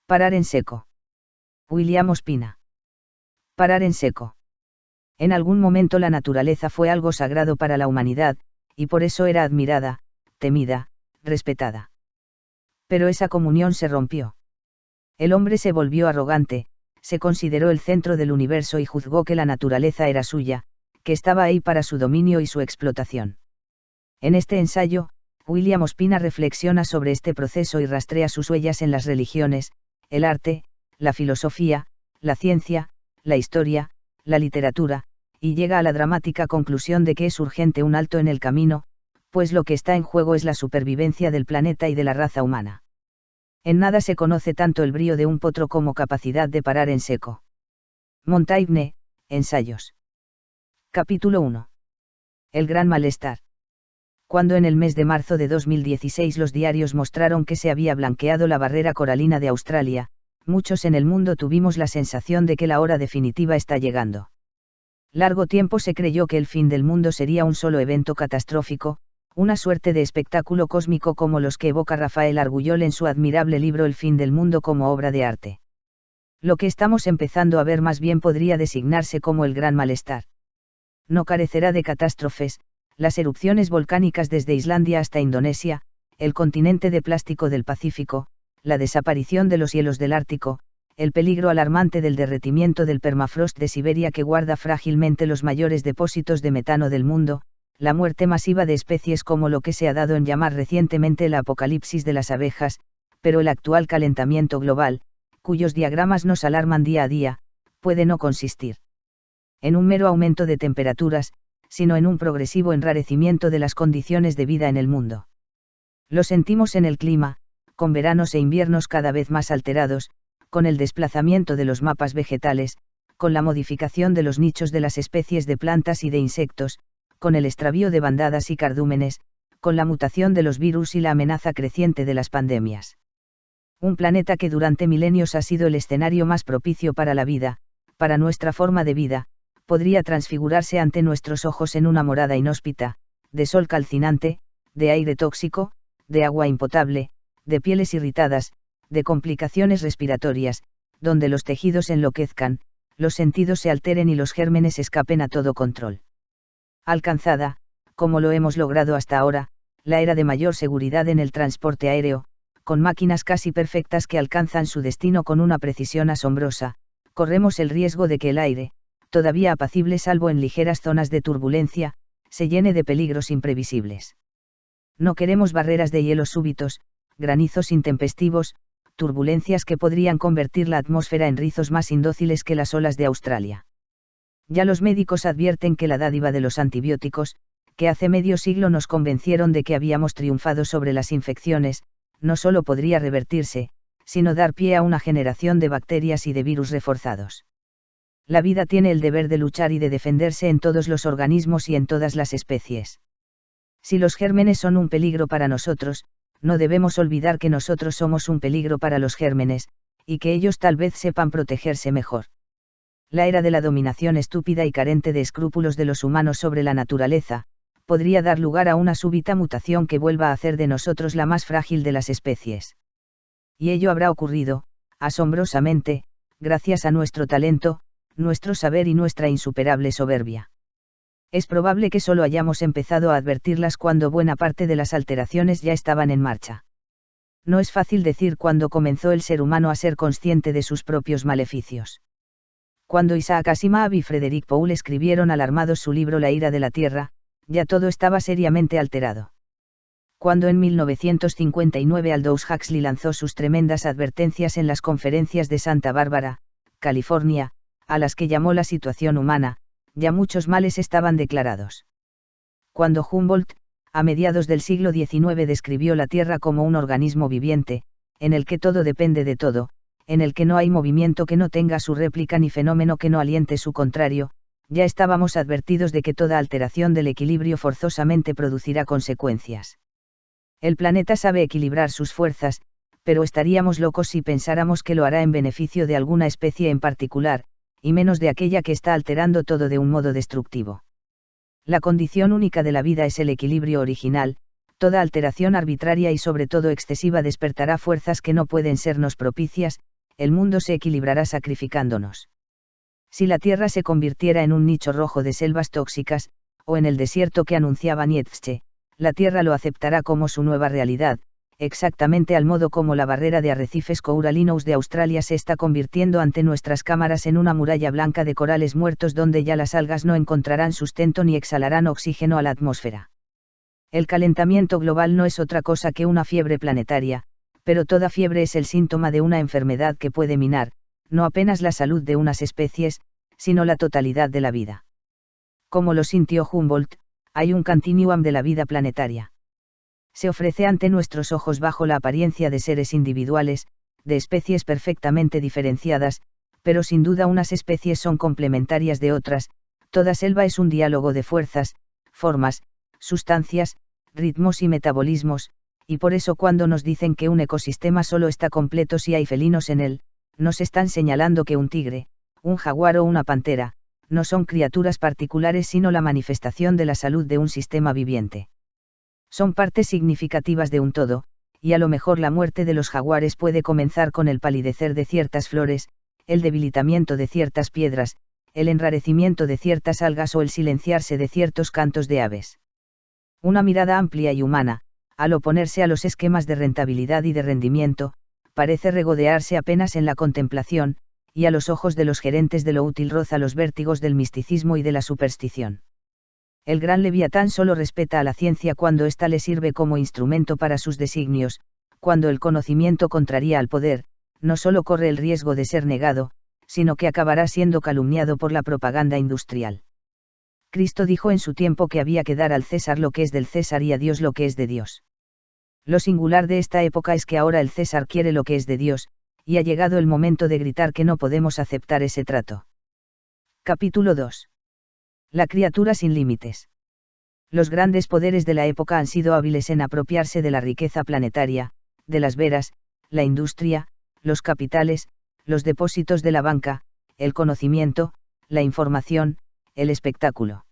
Parar en seco. William Ospina. Parar en seco. En algún momento la naturaleza fue algo sagrado para la humanidad, y por eso era admirada, temida, respetada. Pero esa comunión se rompió. El hombre se volvió arrogante, se consideró el centro del universo y juzgó que la naturaleza era suya, que estaba ahí para su dominio y su explotación. En este ensayo, William Ospina reflexiona sobre este proceso y rastrea sus huellas en las religiones, el arte, la filosofía, la ciencia, la historia, la literatura, y llega a la dramática conclusión de que es urgente un alto en el camino, pues lo que está en juego es la supervivencia del planeta y de la raza humana. En nada se conoce tanto el brío de un potro como capacidad de parar en seco. Montaigne, Ensayos. Capítulo 1. El gran malestar. Cuando en el mes de marzo de 2016 los diarios mostraron que se había blanqueado la barrera coralina de Australia, muchos en el mundo tuvimos la sensación de que la hora definitiva está llegando. Largo tiempo se creyó que el fin del mundo sería un solo evento catastrófico, una suerte de espectáculo cósmico como los que evoca Rafael Argullol en su admirable libro El fin del mundo como obra de arte. Lo que estamos empezando a ver más bien podría designarse como el gran malestar. No carecerá de catástrofes, las erupciones volcánicas desde Islandia hasta Indonesia, el continente de plástico del Pacífico, la desaparición de los hielos del Ártico, el peligro alarmante del derretimiento del permafrost de Siberia que guarda frágilmente los mayores depósitos de metano del mundo, la muerte masiva de especies como lo que se ha dado en llamar recientemente el apocalipsis de las abejas, pero el actual calentamiento global, cuyos diagramas nos alarman día a día, puede no consistir en un mero aumento de temperaturas, sino en un progresivo enrarecimiento de las condiciones de vida en el mundo. Lo sentimos en el clima, con veranos e inviernos cada vez más alterados, con el desplazamiento de los mapas vegetales, con la modificación de los nichos de las especies de plantas y de insectos, con el extravío de bandadas y cardúmenes, con la mutación de los virus y la amenaza creciente de las pandemias. Un planeta que durante milenios ha sido el escenario más propicio para la vida, para nuestra forma de vida, podría transfigurarse ante nuestros ojos en una morada inhóspita, de sol calcinante, de aire tóxico, de agua impotable, de pieles irritadas, de complicaciones respiratorias, donde los tejidos enloquezcan, los sentidos se alteren y los gérmenes escapen a todo control. Alcanzada, como lo hemos logrado hasta ahora, la era de mayor seguridad en el transporte aéreo, con máquinas casi perfectas que alcanzan su destino con una precisión asombrosa, corremos el riesgo de que el aire, todavía apacible salvo en ligeras zonas de turbulencia, se llene de peligros imprevisibles. No queremos barreras de hielo súbitos, granizos intempestivos, turbulencias que podrían convertir la atmósfera en rizos más indóciles que las olas de Australia. Ya los médicos advierten que la dádiva de los antibióticos, que hace medio siglo nos convencieron de que habíamos triunfado sobre las infecciones, no solo podría revertirse, sino dar pie a una generación de bacterias y de virus reforzados. La vida tiene el deber de luchar y de defenderse en todos los organismos y en todas las especies. Si los gérmenes son un peligro para nosotros, no debemos olvidar que nosotros somos un peligro para los gérmenes, y que ellos tal vez sepan protegerse mejor. La era de la dominación estúpida y carente de escrúpulos de los humanos sobre la naturaleza, podría dar lugar a una súbita mutación que vuelva a hacer de nosotros la más frágil de las especies. Y ello habrá ocurrido, asombrosamente, gracias a nuestro talento, nuestro saber y nuestra insuperable soberbia. Es probable que solo hayamos empezado a advertirlas cuando buena parte de las alteraciones ya estaban en marcha. No es fácil decir cuándo comenzó el ser humano a ser consciente de sus propios maleficios. Cuando Isaac Asimov y Frederick Pohl escribieron alarmados su libro La ira de la Tierra, ya todo estaba seriamente alterado. Cuando en 1959 Aldous Huxley lanzó sus tremendas advertencias en las conferencias de Santa Bárbara, California, a las que llamó la situación humana, ya muchos males estaban declarados. Cuando Humboldt, a mediados del siglo XIX describió la Tierra como un organismo viviente, en el que todo depende de todo, en el que no hay movimiento que no tenga su réplica ni fenómeno que no aliente su contrario, ya estábamos advertidos de que toda alteración del equilibrio forzosamente producirá consecuencias. El planeta sabe equilibrar sus fuerzas, pero estaríamos locos si pensáramos que lo hará en beneficio de alguna especie en particular, y menos de aquella que está alterando todo de un modo destructivo. La condición única de la vida es el equilibrio original, toda alteración arbitraria y sobre todo excesiva despertará fuerzas que no pueden sernos propicias, el mundo se equilibrará sacrificándonos. Si la Tierra se convirtiera en un nicho rojo de selvas tóxicas, o en el desierto que anunciaba Nietzsche, la Tierra lo aceptará como su nueva realidad, exactamente al modo como la barrera de arrecifes coralinos de Australia se está convirtiendo ante nuestras cámaras en una muralla blanca de corales muertos donde ya las algas no encontrarán sustento ni exhalarán oxígeno a la atmósfera. El calentamiento global no es otra cosa que una fiebre planetaria, pero toda fiebre es el síntoma de una enfermedad que puede minar, no apenas la salud de unas especies, sino la totalidad de la vida. Como lo sintió Humboldt, hay un continuum de la vida planetaria. Se ofrece ante nuestros ojos bajo la apariencia de seres individuales, de especies perfectamente diferenciadas, pero sin duda unas especies son complementarias de otras, toda selva es un diálogo de fuerzas, formas, sustancias, ritmos y metabolismos, y por eso cuando nos dicen que un ecosistema solo está completo si hay felinos en él, nos están señalando que un tigre, un jaguar o una pantera, no son criaturas particulares sino la manifestación de la salud de un sistema viviente. Son partes significativas de un todo, y a lo mejor la muerte de los jaguares puede comenzar con el palidecer de ciertas flores, el debilitamiento de ciertas piedras, el enrarecimiento de ciertas algas o el silenciarse de ciertos cantos de aves. Una mirada amplia y humana, al oponerse a los esquemas de rentabilidad y de rendimiento, parece regodearse apenas en la contemplación, y a los ojos de los gerentes de lo útil roza los vértigos del misticismo y de la superstición. El gran Leviatán solo respeta a la ciencia cuando ésta le sirve como instrumento para sus designios, cuando el conocimiento contraría al poder, no solo corre el riesgo de ser negado, sino que acabará siendo calumniado por la propaganda industrial. Cristo dijo en su tiempo que había que dar al César lo que es del César y a Dios lo que es de Dios. Lo singular de esta época es que ahora el César quiere lo que es de Dios, y ha llegado el momento de gritar que no podemos aceptar ese trato. Capítulo 2. La criatura sin límites. Los grandes poderes de la época han sido hábiles en apropiarse de la riqueza planetaria, de las veras, la industria, los capitales, los depósitos de la banca, el conocimiento, la información, el espectáculo.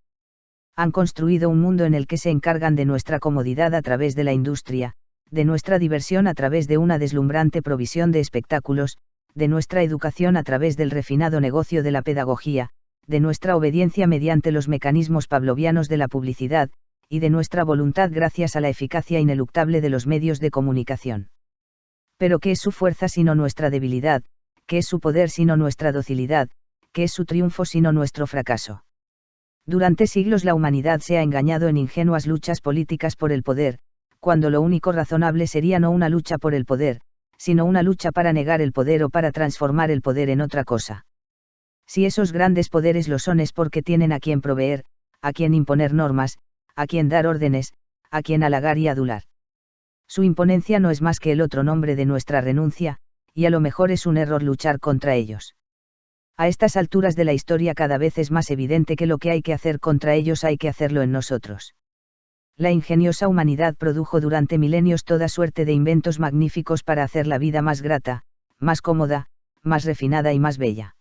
Han construido un mundo en el que se encargan de nuestra comodidad a través de la industria, de nuestra diversión a través de una deslumbrante provisión de espectáculos, de nuestra educación a través del refinado negocio de la pedagogía, de nuestra obediencia mediante los mecanismos pavlovianos de la publicidad, y de nuestra voluntad gracias a la eficacia ineluctable de los medios de comunicación. Pero ¿qué es su fuerza sino nuestra debilidad? ¿Qué es su poder sino nuestra docilidad? ¿Qué es su triunfo sino nuestro fracaso? Durante siglos la humanidad se ha engañado en ingenuas luchas políticas por el poder, cuando lo único razonable sería no una lucha por el poder, sino una lucha para negar el poder o para transformar el poder en otra cosa. Si esos grandes poderes lo son es porque tienen a quien proveer, a quien imponer normas, a quien dar órdenes, a quien halagar y adular. Su imponencia no es más que el otro nombre de nuestra renuncia, y a lo mejor es un error luchar contra ellos. A estas alturas de la historia cada vez es más evidente que lo que hay que hacer contra ellos hay que hacerlo en nosotros. La ingeniosa humanidad produjo durante milenios toda suerte de inventos magníficos para hacer la vida más grata, más cómoda, más refinada y más bella.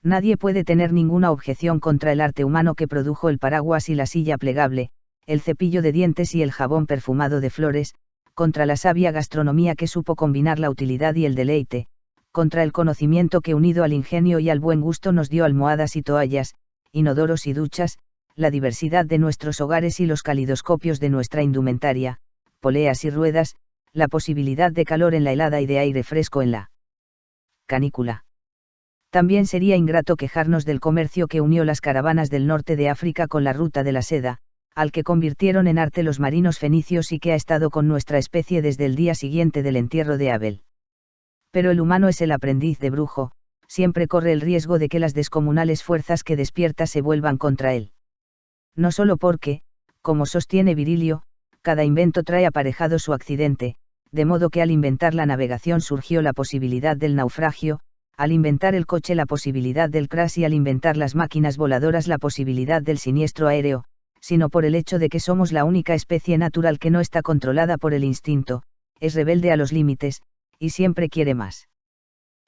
Nadie puede tener ninguna objeción contra el arte humano que produjo el paraguas y la silla plegable, el cepillo de dientes y el jabón perfumado de flores, contra la sabia gastronomía que supo combinar la utilidad y el deleite, contra el conocimiento que unido al ingenio y al buen gusto nos dio almohadas y toallas, inodoros y duchas, la diversidad de nuestros hogares y los calidoscopios de nuestra indumentaria, poleas y ruedas, la posibilidad de calor en la helada y de aire fresco en la canícula. También sería ingrato quejarnos del comercio que unió las caravanas del norte de África con la ruta de la seda, al que convirtieron en arte los marinos fenicios y que ha estado con nuestra especie desde el día siguiente del entierro de Abel. Pero el humano es el aprendiz de brujo, siempre corre el riesgo de que las descomunales fuerzas que despierta se vuelvan contra él. No solo porque, como sostiene Virilio, cada invento trae aparejado su accidente, de modo que al inventar la navegación surgió la posibilidad del naufragio, al inventar el coche la posibilidad del crash y al inventar las máquinas voladoras la posibilidad del siniestro aéreo, sino por el hecho de que somos la única especie natural que no está controlada por el instinto, es rebelde a los límites, y siempre quiere más.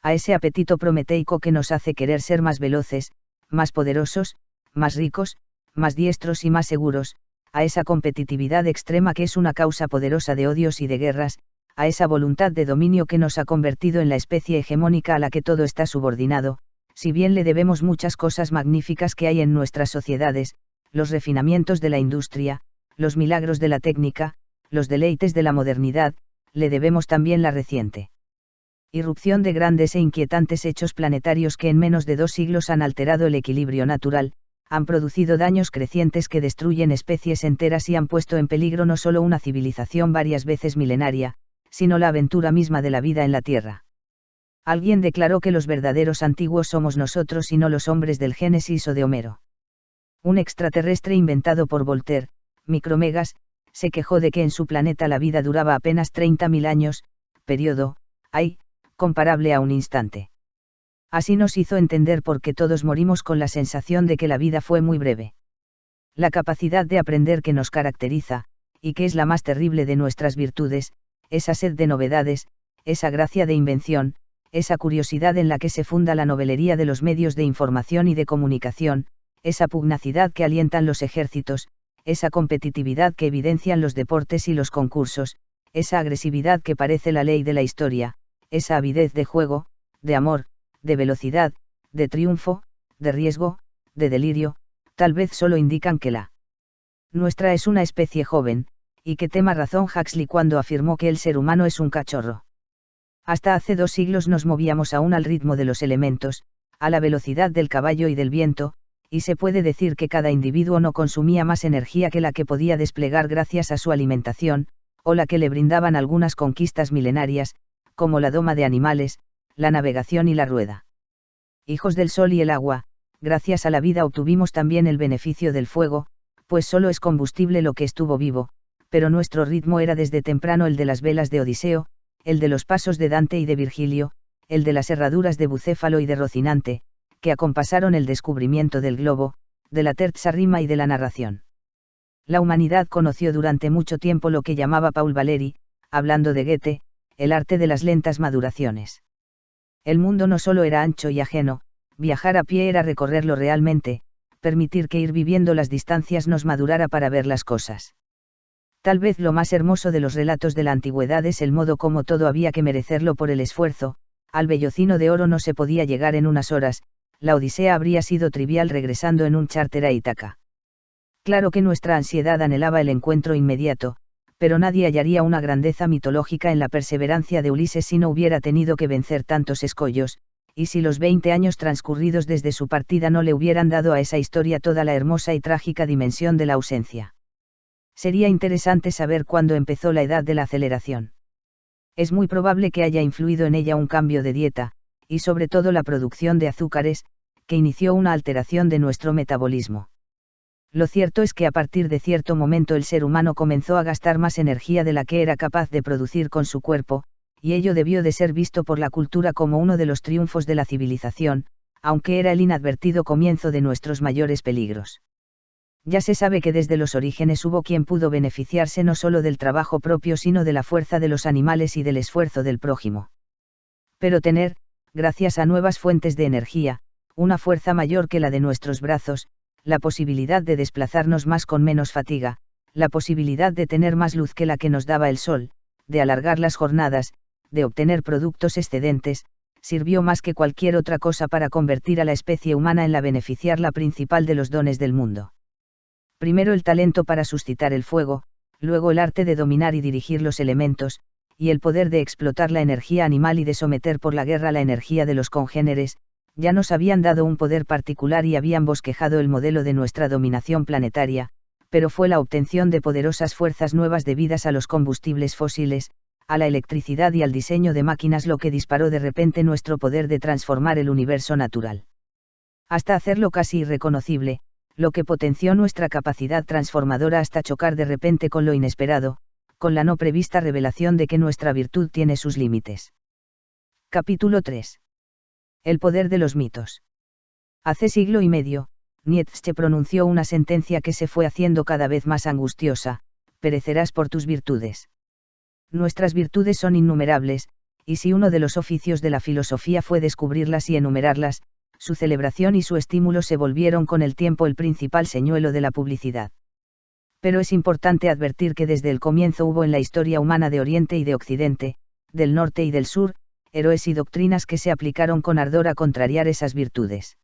A ese apetito prometeico que nos hace querer ser más veloces, más poderosos, más ricos, más diestros y más seguros, a esa competitividad extrema que es una causa poderosa de odios y de guerras, a esa voluntad de dominio que nos ha convertido en la especie hegemónica a la que todo está subordinado, si bien le debemos muchas cosas magníficas que hay en nuestras sociedades, los refinamientos de la industria, los milagros de la técnica, los deleites de la modernidad, le debemos también la reciente irrupción de grandes e inquietantes hechos planetarios que en menos de 2 siglos han alterado el equilibrio natural, han producido daños crecientes que destruyen especies enteras y han puesto en peligro no solo una civilización varias veces milenaria, sino la aventura misma de la vida en la Tierra. Alguien declaró que los verdaderos antiguos somos nosotros y no los hombres del Génesis o de Homero. Un extraterrestre inventado por Voltaire, Micromegas, se quejó de que en su planeta la vida duraba apenas 30.000 años, periodo, comparable a un instante. Así nos hizo entender por qué todos morimos con la sensación de que la vida fue muy breve. La capacidad de aprender que nos caracteriza, y que es la más terrible de nuestras virtudes, esa sed de novedades, esa gracia de invención, esa curiosidad en la que se funda la novelería de los medios de información y de comunicación, esa pugnacidad que alientan los ejércitos, esa competitividad que evidencian los deportes y los concursos, esa agresividad que parece la ley de la historia, esa avidez de juego, de amor, de velocidad, de triunfo, de riesgo, de delirio, tal vez solo indican que la nuestra es una especie joven, y que tema razón Huxley cuando afirmó que el ser humano es un cachorro. Hasta hace 2 siglos nos movíamos aún al ritmo de los elementos, a la velocidad del caballo y del viento, y se puede decir que cada individuo no consumía más energía que la que podía desplegar gracias a su alimentación, o la que le brindaban algunas conquistas milenarias, como la doma de animales, la navegación y la rueda. Hijos del sol y el agua, gracias a la vida obtuvimos también el beneficio del fuego, pues solo es combustible lo que estuvo vivo, pero nuestro ritmo era desde temprano el de las velas de Odiseo, el de los pasos de Dante y de Virgilio, el de las herraduras de Bucéfalo y de Rocinante, que acompasaron el descubrimiento del globo, de la terza rima y de la narración. La humanidad conoció durante mucho tiempo lo que llamaba Paul Valéry, hablando de Goethe, el arte de las lentas maduraciones. El mundo no solo era ancho y ajeno, viajar a pie era recorrerlo realmente, permitir que ir viviendo las distancias nos madurara para ver las cosas. Tal vez lo más hermoso de los relatos de la antigüedad es el modo como todo había que merecerlo por el esfuerzo, al vellocino de oro no se podía llegar en unas horas, la odisea habría sido trivial regresando en un charter a Ítaca. Claro que nuestra ansiedad anhelaba el encuentro inmediato, pero nadie hallaría una grandeza mitológica en la perseverancia de Ulises si no hubiera tenido que vencer tantos escollos, y si los 20 años transcurridos desde su partida no le hubieran dado a esa historia toda la hermosa y trágica dimensión de la ausencia. Sería interesante saber cuándo empezó la edad de la aceleración. Es muy probable que haya influido en ella un cambio de dieta, y sobre todo la producción de azúcares, que inició una alteración de nuestro metabolismo. Lo cierto es que a partir de cierto momento el ser humano comenzó a gastar más energía de la que era capaz de producir con su cuerpo, y ello debió de ser visto por la cultura como uno de los triunfos de la civilización, aunque era el inadvertido comienzo de nuestros mayores peligros. Ya se sabe que desde los orígenes hubo quien pudo beneficiarse no solo del trabajo propio sino de la fuerza de los animales y del esfuerzo del prójimo. Pero tener, gracias a nuevas fuentes de energía, una fuerza mayor que la de nuestros brazos, la posibilidad de desplazarnos más con menos fatiga, la posibilidad de tener más luz que la que nos daba el sol, de alargar las jornadas, de obtener productos excedentes, sirvió más que cualquier otra cosa para convertir a la especie humana en la beneficiarla principal de los dones del mundo. Primero el talento para suscitar el fuego, luego el arte de dominar y dirigir los elementos, y el poder de explotar la energía animal y de someter por la guerra la energía de los congéneres, ya nos habían dado un poder particular y habían bosquejado el modelo de nuestra dominación planetaria, pero fue la obtención de poderosas fuerzas nuevas debidas a los combustibles fósiles, a la electricidad y al diseño de máquinas lo que disparó de repente nuestro poder de transformar el universo natural. Hasta hacerlo casi irreconocible, lo que potenció nuestra capacidad transformadora hasta chocar de repente con lo inesperado, con la no prevista revelación de que nuestra virtud tiene sus límites. Capítulo 3. El poder de los mitos. Hace siglo y medio, Nietzsche pronunció una sentencia que se fue haciendo cada vez más angustiosa: perecerás por tus virtudes. Nuestras virtudes son innumerables, y si uno de los oficios de la filosofía fue descubrirlas y enumerarlas, su celebración y su estímulo se volvieron con el tiempo el principal señuelo de la publicidad. Pero es importante advertir que desde el comienzo hubo en la historia humana de Oriente y de Occidente, del norte y del sur, héroes y doctrinas que se aplicaron con ardor a contrariar esas virtudes.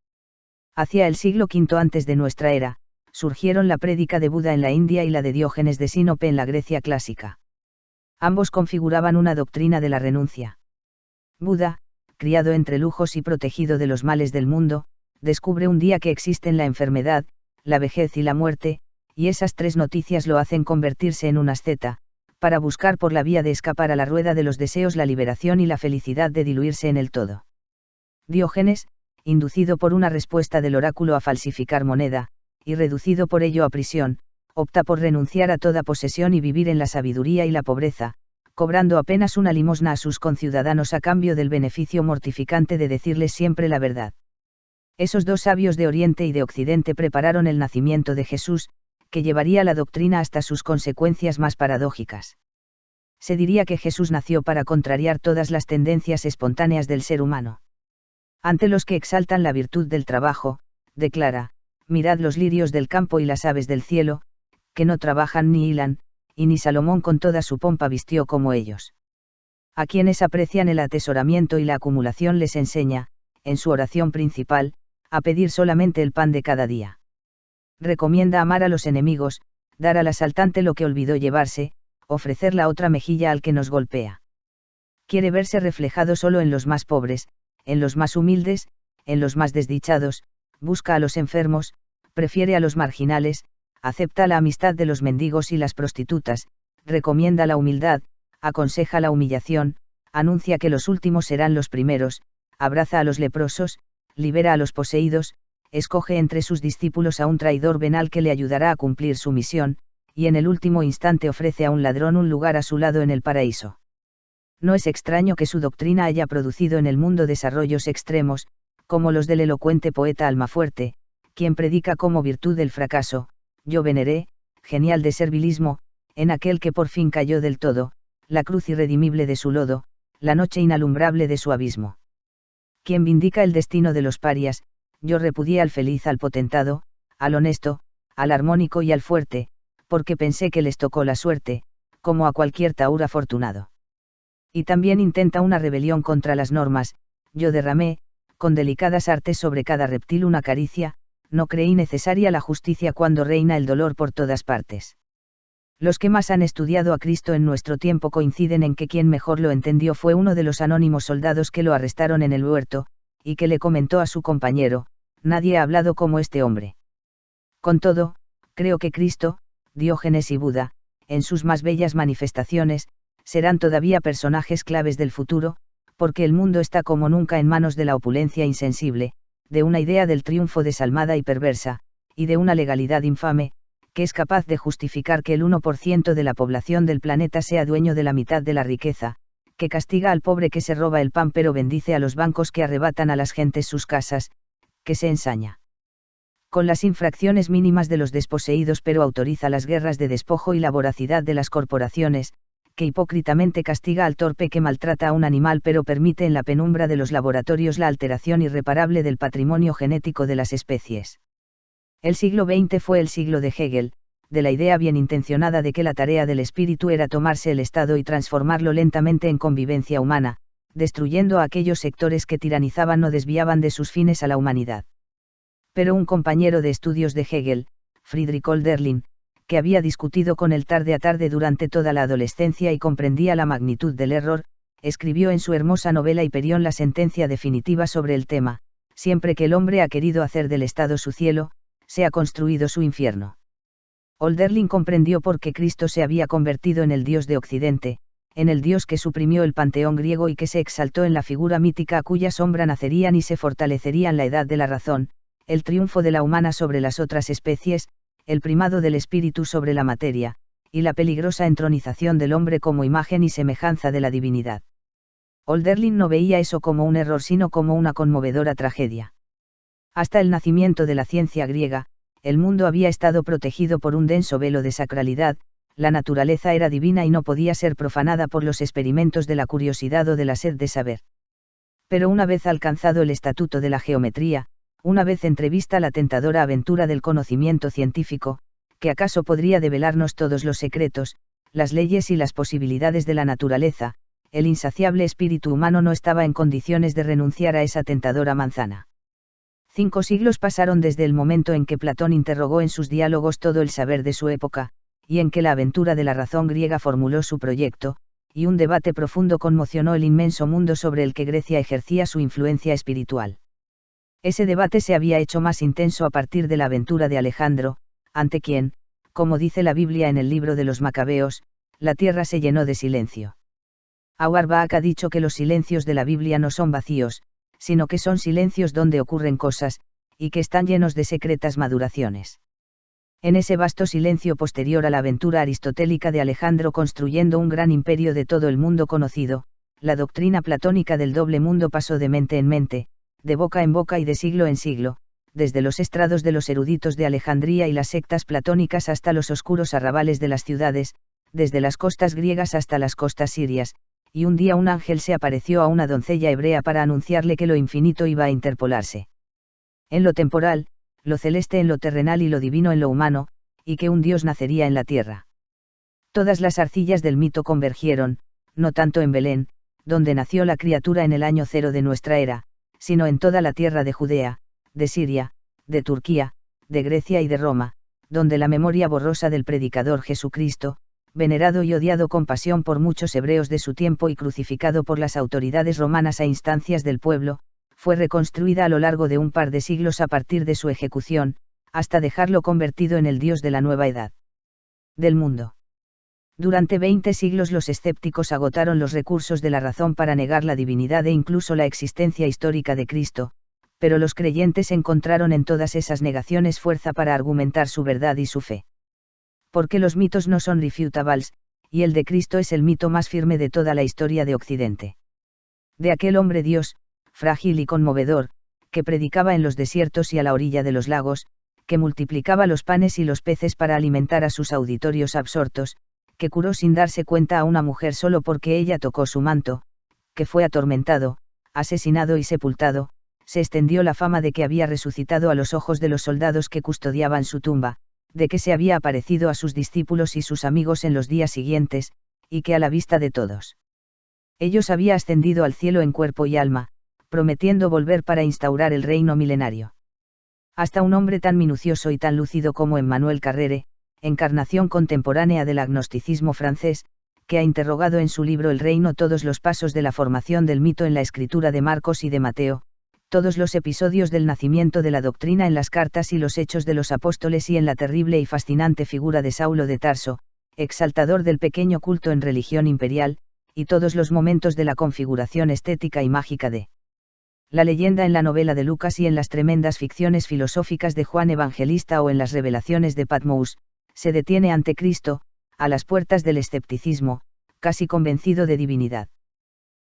Hacia el siglo V antes de nuestra era, surgieron la prédica de Buda en la India y la de Diógenes de Sinope en la Grecia clásica. Ambos configuraban una doctrina de la renuncia. Buda, criado entre lujos y protegido de los males del mundo, descubre un día que existen la enfermedad, la vejez y la muerte, y esas tres noticias lo hacen convertirse en un asceta, para buscar por la vía de escapar a la rueda de los deseos la liberación y la felicidad de diluirse en el todo. Diógenes, inducido por una respuesta del oráculo a falsificar moneda, y reducido por ello a prisión, opta por renunciar a toda posesión y vivir en la sabiduría y la pobreza, cobrando apenas una limosna a sus conciudadanos a cambio del beneficio mortificante de decirles siempre la verdad. Esos dos sabios de Oriente y de Occidente prepararon el nacimiento de Jesús, que llevaría la doctrina hasta sus consecuencias más paradójicas. Se diría que Jesús nació para contrariar todas las tendencias espontáneas del ser humano. Ante los que exaltan la virtud del trabajo, declara: mirad los lirios del campo y las aves del cielo, que no trabajan ni hilan, y ni Salomón con toda su pompa vistió como ellos. A quienes aprecian el atesoramiento y la acumulación les enseña, en su oración principal, a pedir solamente el pan de cada día. Recomienda amar a los enemigos, dar al asaltante lo que olvidó llevarse, ofrecer la otra mejilla al que nos golpea. Quiere verse reflejado solo en los más pobres, en los más humildes, en los más desdichados, busca a los enfermos, prefiere a los marginales, acepta la amistad de los mendigos y las prostitutas, recomienda la humildad, aconseja la humillación, anuncia que los últimos serán los primeros, abraza a los leprosos, libera a los poseídos, escoge entre sus discípulos a un traidor venal que le ayudará a cumplir su misión, y en el último instante ofrece a un ladrón un lugar a su lado en el paraíso. No es extraño que su doctrina haya producido en el mundo desarrollos extremos, como los del elocuente poeta Almafuerte, quien predica como virtud del fracaso: yo veneré, genial de servilismo, en aquel que por fin cayó del todo, la cruz irredimible de su lodo, la noche inalumbrable de su abismo. Quien vindica el destino de los parias: yo repudié al feliz, al potentado, al honesto, al armónico y al fuerte, porque pensé que les tocó la suerte, como a cualquier taur afortunado. Y también intenta una rebelión contra las normas: yo derramé, con delicadas artes sobre cada reptil una caricia, no creí necesaria la justicia cuando reina el dolor por todas partes. Los que más han estudiado a Cristo en nuestro tiempo coinciden en que quien mejor lo entendió fue uno de los anónimos soldados que lo arrestaron en el huerto, y que le comentó a su compañero: nadie ha hablado como este hombre. Con todo, creo que Cristo, Diógenes y Buda, en sus más bellas manifestaciones, serán todavía personajes claves del futuro, porque el mundo está como nunca en manos de la opulencia insensible, de una idea del triunfo desalmada y perversa, y de una legalidad infame, que es capaz de justificar que el 1% de la población del planeta sea dueño de la mitad de la riqueza, que castiga al pobre que se roba el pan pero bendice a los bancos que arrebatan a las gentes sus casas, que se ensaña con las infracciones mínimas de los desposeídos pero autoriza las guerras de despojo y la voracidad de las corporaciones, que hipócritamente castiga al torpe que maltrata a un animal pero permite en la penumbra de los laboratorios la alteración irreparable del patrimonio genético de las especies. El siglo XX fue el siglo de Hegel, de la idea bien intencionada de que la tarea del espíritu era tomarse el Estado y transformarlo lentamente en convivencia humana, destruyendo a aquellos sectores que tiranizaban o desviaban de sus fines a la humanidad. Pero un compañero de estudios de Hegel, Friedrich Hölderlin, que había discutido con él tarde a tarde durante toda la adolescencia y comprendía la magnitud del error, escribió en su hermosa novela Hiperión la sentencia definitiva sobre el tema: siempre que el hombre ha querido hacer del Estado su cielo, se ha construido su infierno. Hölderlin comprendió por qué Cristo se había convertido en el Dios de Occidente, en el Dios que suprimió el panteón griego y que se exaltó en la figura mítica a cuya sombra nacerían y se fortalecerían la edad de la razón, el triunfo de la humana sobre las otras especies, el primado del espíritu sobre la materia, y la peligrosa entronización del hombre como imagen y semejanza de la divinidad. Hölderlin no veía eso como un error sino como una conmovedora tragedia. Hasta el nacimiento de la ciencia griega, el mundo había estado protegido por un denso velo de sacralidad, la naturaleza era divina y no podía ser profanada por los experimentos de la curiosidad o de la sed de saber. Pero una vez alcanzado el estatuto de la geometría, una vez entrevista la tentadora aventura del conocimiento científico, que acaso podría develarnos todos los secretos, las leyes y las posibilidades de la naturaleza, el insaciable espíritu humano no estaba en condiciones de renunciar a esa tentadora manzana. 5 siglos pasaron desde el momento en que Platón interrogó en sus diálogos todo el saber de su época, y en que la aventura de la razón griega formuló su proyecto, y un debate profundo conmocionó el inmenso mundo sobre el que Grecia ejercía su influencia espiritual. Ese debate se había hecho más intenso a partir de la aventura de Alejandro, ante quien, como dice la Biblia en el libro de los Macabeos, la tierra se llenó de silencio. Auerbach ha dicho que los silencios de la Biblia no son vacíos, sino que son silencios donde ocurren cosas, y que están llenos de secretas maduraciones. En ese vasto silencio posterior a la aventura aristotélica de Alejandro construyendo un gran imperio de todo el mundo conocido, la doctrina platónica del doble mundo pasó de mente en mente, de boca en boca y de siglo en siglo, desde los estrados de los eruditos de Alejandría y las sectas platónicas hasta los oscuros arrabales de las ciudades, desde las costas griegas hasta las costas sirias, y un día un ángel se apareció a una doncella hebrea para anunciarle que lo infinito iba a interpolarse en lo temporal, lo celeste en lo terrenal y lo divino en lo humano, y que un Dios nacería en la tierra. Todas las arcillas del mito convergieron, no tanto en Belén, donde nació la criatura en el año 0 de nuestra era, sino en toda la tierra de Judea, de Siria, de Turquía, de Grecia y de Roma, donde la memoria borrosa del predicador Jesucristo, venerado y odiado con pasión por muchos hebreos de su tiempo y crucificado por las autoridades romanas a instancias del pueblo, fue reconstruida a lo largo de un par de siglos a partir de su ejecución, hasta dejarlo convertido en el Dios de la nueva edad del mundo. Durante 20 siglos los escépticos agotaron los recursos de la razón para negar la divinidad e incluso la existencia histórica de Cristo, pero los creyentes encontraron en todas esas negaciones fuerza para argumentar su verdad y su fe. Porque los mitos no son refutables, y el de Cristo es el mito más firme de toda la historia de Occidente. De aquel hombre Dios, frágil y conmovedor, que predicaba en los desiertos y a la orilla de los lagos, que multiplicaba los panes y los peces para alimentar a sus auditorios absortos, que curó sin darse cuenta a una mujer solo porque ella tocó su manto, que fue atormentado, asesinado y sepultado, se extendió la fama de que había resucitado a los ojos de los soldados que custodiaban su tumba, de que se había aparecido a sus discípulos y sus amigos en los días siguientes, y que a la vista de todos ellos había ascendido al cielo en cuerpo y alma, prometiendo volver para instaurar el reino milenario. Hasta un hombre tan minucioso y tan lúcido como Emmanuel Carrere, encarnación contemporánea del agnosticismo francés, que ha interrogado en su libro El Reino todos los pasos de la formación del mito en la escritura de Marcos y de Mateo, todos los episodios del nacimiento de la doctrina en las cartas y los hechos de los apóstoles y en la terrible y fascinante figura de Saulo de Tarso, exaltador del pequeño culto en religión imperial, y todos los momentos de la configuración estética y mágica de la leyenda en la novela de Lucas y en las tremendas ficciones filosóficas de Juan Evangelista o en las revelaciones de Patmos, se detiene ante Cristo, a las puertas del escepticismo, casi convencido de divinidad.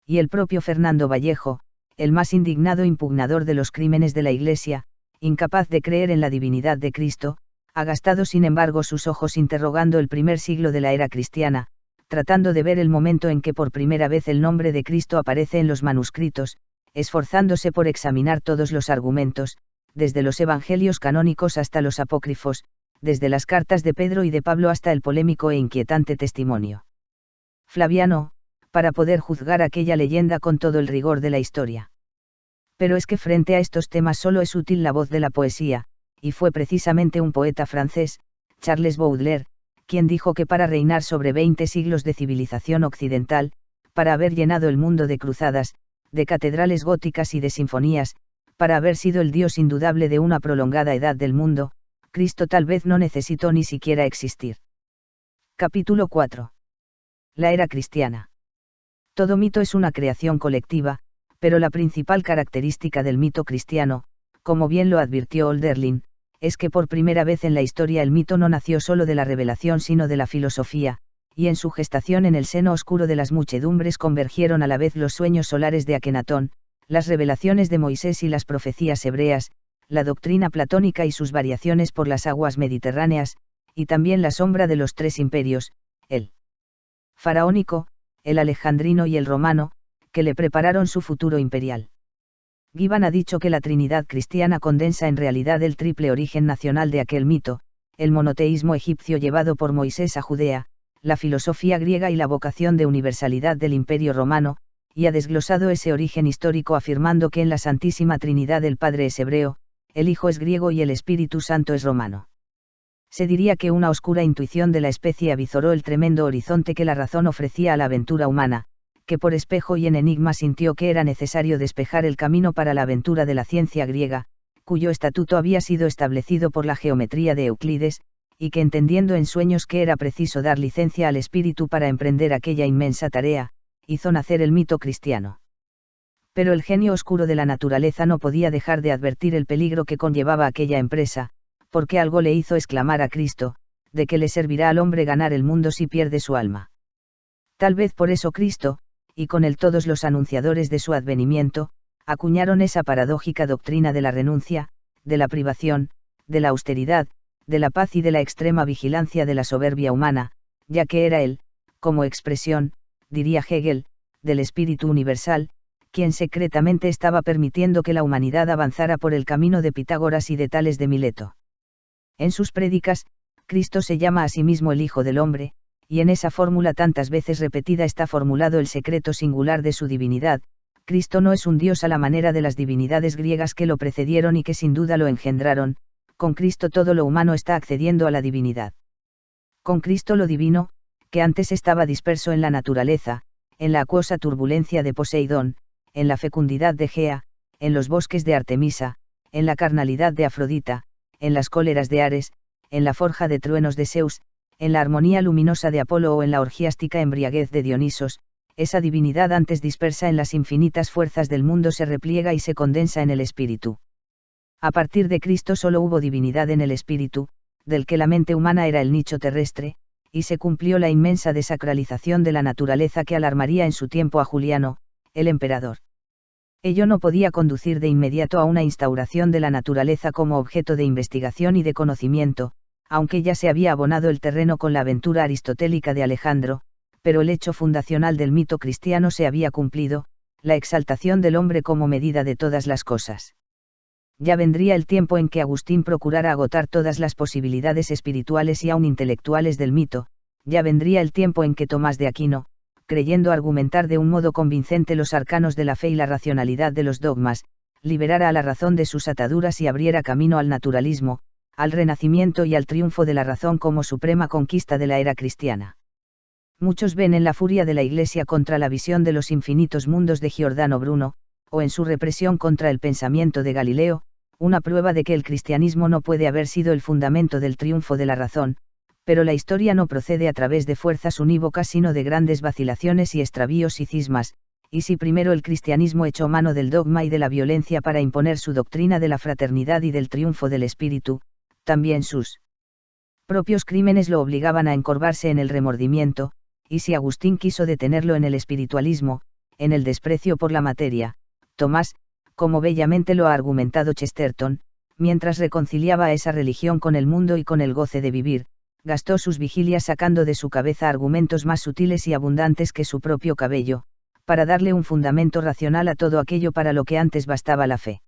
Y el propio Fernando Vallejo, el más indignado impugnador de los crímenes de la Iglesia, incapaz de creer en la divinidad de Cristo, ha gastado sin embargo sus ojos interrogando el primer siglo de la era cristiana, tratando de ver el momento en que por primera vez el nombre de Cristo aparece en los manuscritos, esforzándose por examinar todos los argumentos, desde los evangelios canónicos hasta los apócrifos, desde las cartas de Pedro y de Pablo hasta el polémico e inquietante testimonio Flaviano, para poder juzgar aquella leyenda con todo el rigor de la historia. Pero es que frente a estos temas solo es útil la voz de la poesía, y fue precisamente un poeta francés, Charles Baudelaire, quien dijo que para reinar sobre 20 siglos de civilización occidental, para haber llenado el mundo de cruzadas, de catedrales góticas y de sinfonías, para haber sido el Dios indudable de una prolongada edad del mundo, Cristo tal vez no necesitó ni siquiera existir. Capítulo 4. La era cristiana. Todo mito es una creación colectiva, pero la principal característica del mito cristiano, como bien lo advirtió Hölderlin, es que por primera vez en la historia el mito no nació solo de la revelación sino de la filosofía, y en su gestación en el seno oscuro de las muchedumbres convergieron a la vez los sueños solares de Akenatón, las revelaciones de Moisés y las profecías hebreas, la doctrina platónica y sus variaciones por las aguas mediterráneas, y también la sombra de los tres imperios, el faraónico, el alejandrino y el romano, que le prepararon su futuro imperial. Gibbon ha dicho que la Trinidad cristiana condensa en realidad el triple origen nacional de aquel mito, el monoteísmo egipcio llevado por Moisés a Judea, la filosofía griega y la vocación de universalidad del Imperio Romano, y ha desglosado ese origen histórico afirmando que en la Santísima Trinidad el Padre es hebreo, el Hijo es griego y el Espíritu Santo es romano. Se diría que una oscura intuición de la especie avizoró el tremendo horizonte que la razón ofrecía a la aventura humana, que por espejo y en enigma sintió que era necesario despejar el camino para la aventura de la ciencia griega, cuyo estatuto había sido establecido por la geometría de Euclides, y que entendiendo en sueños que era preciso dar licencia al espíritu para emprender aquella inmensa tarea, hizo nacer el mito cristiano. Pero el genio oscuro de la naturaleza no podía dejar de advertir el peligro que conllevaba aquella empresa, porque algo le hizo exclamar a Cristo, ¿de qué le servirá al hombre ganar el mundo si pierde su alma? Tal vez por eso Cristo, y con él todos los anunciadores de su advenimiento, acuñaron esa paradójica doctrina de la renuncia, de la privación, de la austeridad, de la paz y de la extrema vigilancia de la soberbia humana, ya que era él, como expresión, diría Hegel, del espíritu universal, quien secretamente estaba permitiendo que la humanidad avanzara por el camino de Pitágoras y de Tales de Mileto. En sus prédicas, Cristo se llama a sí mismo el Hijo del Hombre, y en esa fórmula tantas veces repetida está formulado el secreto singular de su divinidad. Cristo no es un Dios a la manera de las divinidades griegas que lo precedieron y que sin duda lo engendraron, con Cristo todo lo humano está accediendo a la divinidad. Con Cristo lo divino, que antes estaba disperso en la naturaleza, en la acuosa turbulencia de Poseidón, en la fecundidad de Gea, en los bosques de Artemisa, en la carnalidad de Afrodita, en las cóleras de Ares, en la forja de truenos de Zeus, en la armonía luminosa de Apolo o en la orgiástica embriaguez de Dionisos, esa divinidad antes dispersa en las infinitas fuerzas del mundo se repliega y se condensa en el espíritu. A partir de Cristo solo hubo divinidad en el espíritu, del que la mente humana era el nicho terrestre, y se cumplió la inmensa desacralización de la naturaleza que alarmaría en su tiempo a Juliano, el emperador. Ello no podía conducir de inmediato a una instauración de la naturaleza como objeto de investigación y de conocimiento, aunque ya se había abonado el terreno con la aventura aristotélica de Alejandro, pero el hecho fundacional del mito cristiano se había cumplido, la exaltación del hombre como medida de todas las cosas. Ya vendría el tiempo en que Agustín procurara agotar todas las posibilidades espirituales y aun intelectuales del mito, ya vendría el tiempo en que Tomás de Aquino, creyendo argumentar de un modo convincente los arcanos de la fe y la racionalidad de los dogmas, liberara a la razón de sus ataduras y abriera camino al naturalismo, al renacimiento y al triunfo de la razón como suprema conquista de la era cristiana. Muchos ven en la furia de la Iglesia contra la visión de los infinitos mundos de Giordano Bruno, o en su represión contra el pensamiento de Galileo, una prueba de que el cristianismo no puede haber sido el fundamento del triunfo de la razón, pero la historia no procede a través de fuerzas unívocas sino de grandes vacilaciones y extravíos y cismas, y si primero el cristianismo echó mano del dogma y de la violencia para imponer su doctrina de la fraternidad y del triunfo del espíritu, también sus propios crímenes lo obligaban a encorvarse en el remordimiento, y si Agustín quiso detenerlo en el espiritualismo, en el desprecio por la materia, Tomás, como bellamente lo ha argumentado Chesterton, mientras reconciliaba a esa religión con el mundo y con el goce de vivir, gastó sus vigilias sacando de su cabeza argumentos más sutiles y abundantes que su propio cabello, para darle un fundamento racional a todo aquello para lo que antes bastaba la fe.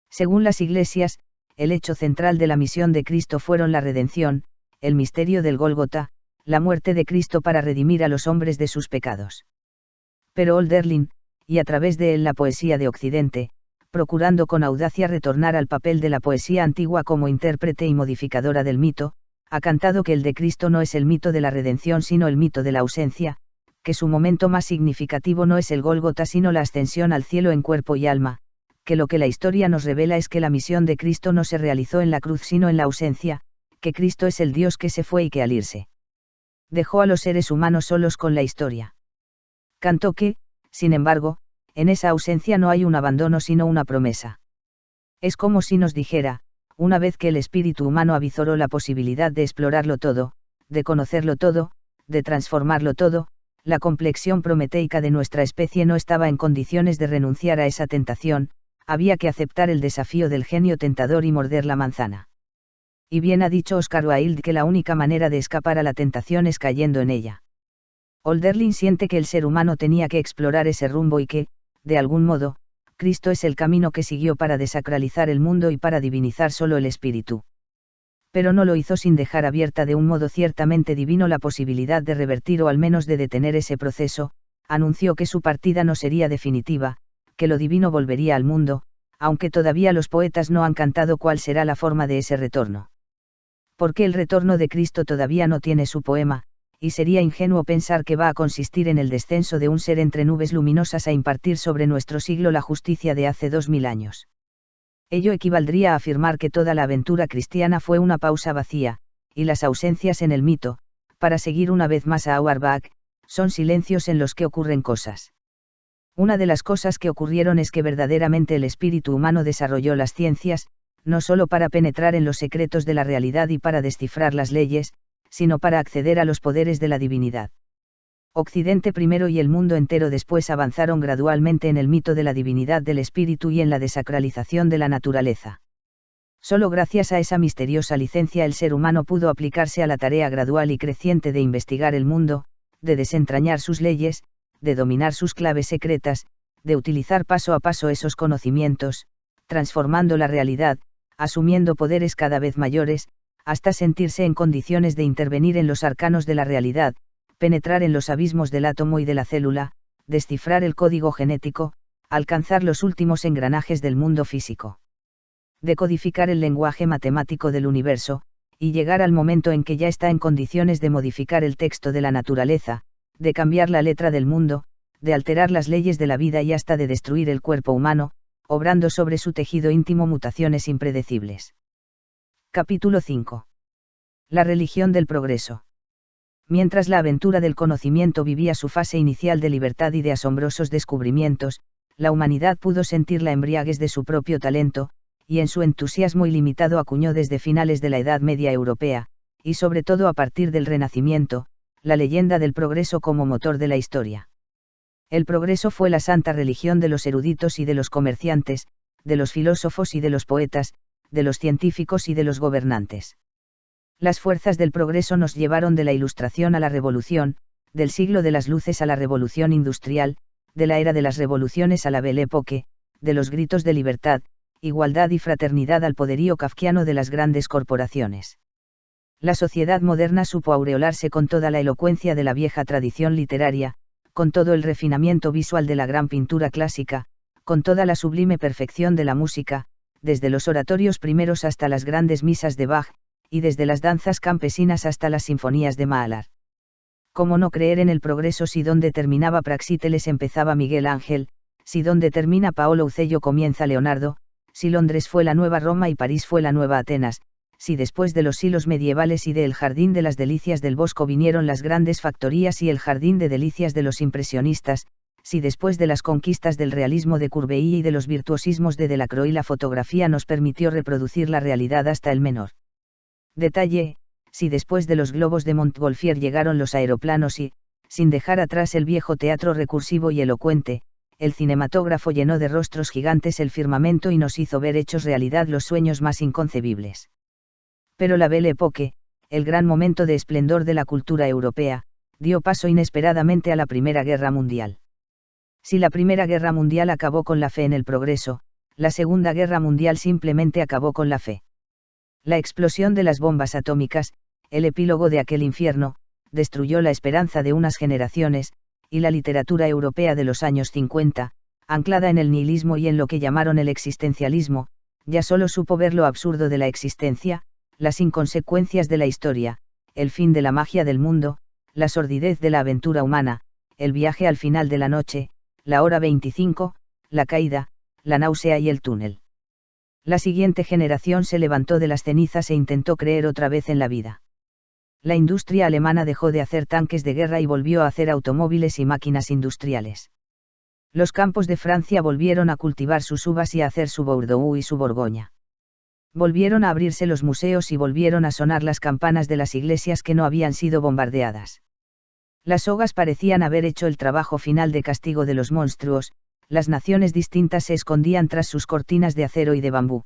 Según las iglesias, el hecho central de la misión de Cristo fueron la redención, el misterio del Gólgota, la muerte de Cristo para redimir a los hombres de sus pecados. Pero Hölderlin, y a través de él la poesía de Occidente, procurando con audacia retornar al papel de la poesía antigua como intérprete y modificadora del mito, ha cantado que el de Cristo no es el mito de la redención sino el mito de la ausencia, que su momento más significativo no es el Gólgota sino la ascensión al cielo en cuerpo y alma, que lo que la historia nos revela es que la misión de Cristo no se realizó en la cruz sino en la ausencia, que Cristo es el Dios que se fue y que al irse dejó a los seres humanos solos con la historia. Cantó que, sin embargo, en esa ausencia no hay un abandono sino una promesa. Es como si nos dijera, una vez que el espíritu humano avizoró la posibilidad de explorarlo todo, de conocerlo todo, de transformarlo todo, la complexión prometeica de nuestra especie no estaba en condiciones de renunciar a esa tentación, había que aceptar el desafío del genio tentador y morder la manzana. Y bien ha dicho Oscar Wilde que la única manera de escapar a la tentación es cayendo en ella. Hölderlin siente que el ser humano tenía que explorar ese rumbo y que, de algún modo, Cristo es el camino que siguió para desacralizar el mundo y para divinizar solo el espíritu. Pero no lo hizo sin dejar abierta de un modo ciertamente divino la posibilidad de revertir o al menos de detener ese proceso. Anunció que su partida no sería definitiva, que lo divino volvería al mundo, aunque todavía los poetas no han cantado cuál será la forma de ese retorno. Porque el retorno de Cristo todavía no tiene su poema, y sería ingenuo pensar que va a consistir en el descenso de un ser entre nubes luminosas a impartir sobre nuestro siglo la justicia de hace 2000 años. Ello equivaldría a afirmar que toda la aventura cristiana fue una pausa vacía, y las ausencias en el mito, para seguir una vez más a Auerbach, son silencios en los que ocurren cosas. Una de las cosas que ocurrieron es que verdaderamente el espíritu humano desarrolló las ciencias, no solo para penetrar en los secretos de la realidad y para descifrar las leyes, sino para acceder a los poderes de la divinidad. Occidente primero y el mundo entero después avanzaron gradualmente en el mito de la divinidad del espíritu y en la desacralización de la naturaleza. Solo gracias a esa misteriosa licencia el ser humano pudo aplicarse a la tarea gradual y creciente de investigar el mundo, de desentrañar sus leyes, de dominar sus claves secretas, de utilizar paso a paso esos conocimientos, transformando la realidad, asumiendo poderes cada vez mayores, hasta sentirse en condiciones de intervenir en los arcanos de la realidad, penetrar en los abismos del átomo y de la célula, descifrar el código genético, alcanzar los últimos engranajes del mundo físico. Decodificar el lenguaje matemático del universo, y llegar al momento en que ya está en condiciones de modificar el texto de la naturaleza, de cambiar la letra del mundo, de alterar las leyes de la vida y hasta de destruir el cuerpo humano, obrando sobre su tejido íntimo mutaciones impredecibles. Capítulo 5. La religión del progreso. Mientras la aventura del conocimiento vivía su fase inicial de libertad y de asombrosos descubrimientos, la humanidad pudo sentir la embriaguez de su propio talento, y en su entusiasmo ilimitado acuñó desde finales de la Edad Media europea, y sobre todo a partir del Renacimiento, la leyenda del progreso como motor de la historia. El progreso fue la santa religión de los eruditos y de los comerciantes, de los filósofos y de los poetas, de los científicos y de los gobernantes. Las fuerzas del progreso nos llevaron de la Ilustración a la Revolución, del siglo de las luces a la Revolución industrial, de la era de las revoluciones a la Belle Époque, de los gritos de libertad, igualdad y fraternidad al poderío kafkiano de las grandes corporaciones. La sociedad moderna supo aureolarse con toda la elocuencia de la vieja tradición literaria, con todo el refinamiento visual de la gran pintura clásica, con toda la sublime perfección de la música, desde los oratorios primeros hasta las grandes misas de Bach, y desde las danzas campesinas hasta las sinfonías de Mahler. ¿Cómo no creer en el progreso si donde terminaba Praxíteles empezaba Miguel Ángel, si donde termina Paolo Ucello comienza Leonardo, si Londres fue la nueva Roma y París fue la nueva Atenas, si después de los siglos medievales y del Jardín de las Delicias del Bosco vinieron las grandes factorías y el Jardín de Delicias de los impresionistas, si después de las conquistas del realismo de Courbet y de los virtuosismos de Delacroix la fotografía nos permitió reproducir la realidad hasta el menor detalle, si después de los globos de Montgolfier llegaron los aeroplanos y, sin dejar atrás el viejo teatro recursivo y elocuente, el cinematógrafo llenó de rostros gigantes el firmamento y nos hizo ver hechos realidad los sueños más inconcebibles. Pero la Belle Époque, el gran momento de esplendor de la cultura europea, dio paso inesperadamente a la Primera Guerra Mundial. Si la Primera Guerra Mundial acabó con la fe en el progreso, la Segunda Guerra Mundial simplemente acabó con la fe. La explosión de las bombas atómicas, el epílogo de aquel infierno, destruyó la esperanza de unas generaciones, y la literatura europea de los años 50, anclada en el nihilismo y en lo que llamaron el existencialismo, ya solo supo ver lo absurdo de la existencia, las inconsecuencias de la historia, el fin de la magia del mundo, la sordidez de la aventura humana, el viaje al final de la noche, la hora 25, la caída, la náusea y el túnel. La siguiente generación se levantó de las cenizas e intentó creer otra vez en la vida. La industria alemana dejó de hacer tanques de guerra y volvió a hacer automóviles y máquinas industriales. Los campos de Francia volvieron a cultivar sus uvas y a hacer su Bordeaux y su Borgoña. Volvieron a abrirse los museos y volvieron a sonar las campanas de las iglesias que no habían sido bombardeadas. Las sogas parecían haber hecho el trabajo final de castigo de los monstruos, las naciones distintas se escondían tras sus cortinas de acero y de bambú.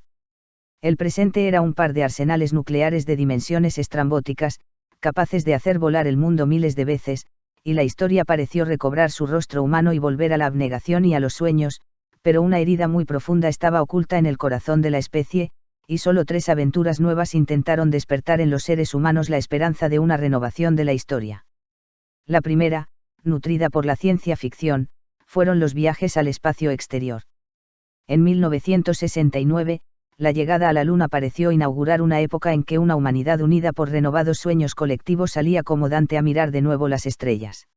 El presente era un par de arsenales nucleares de dimensiones estrambóticas, capaces de hacer volar el mundo miles de veces, y la historia pareció recobrar su rostro humano y volver a la abnegación y a los sueños, pero una herida muy profunda estaba oculta en el corazón de la especie, y solo 3 aventuras nuevas intentaron despertar en los seres humanos la esperanza de una renovación de la historia. La primera, nutrida por la ciencia ficción, fueron los viajes al espacio exterior. En 1969, la llegada a la Luna pareció inaugurar una época en que una humanidad unida por renovados sueños colectivos salía como Dante a mirar de nuevo las estrellas.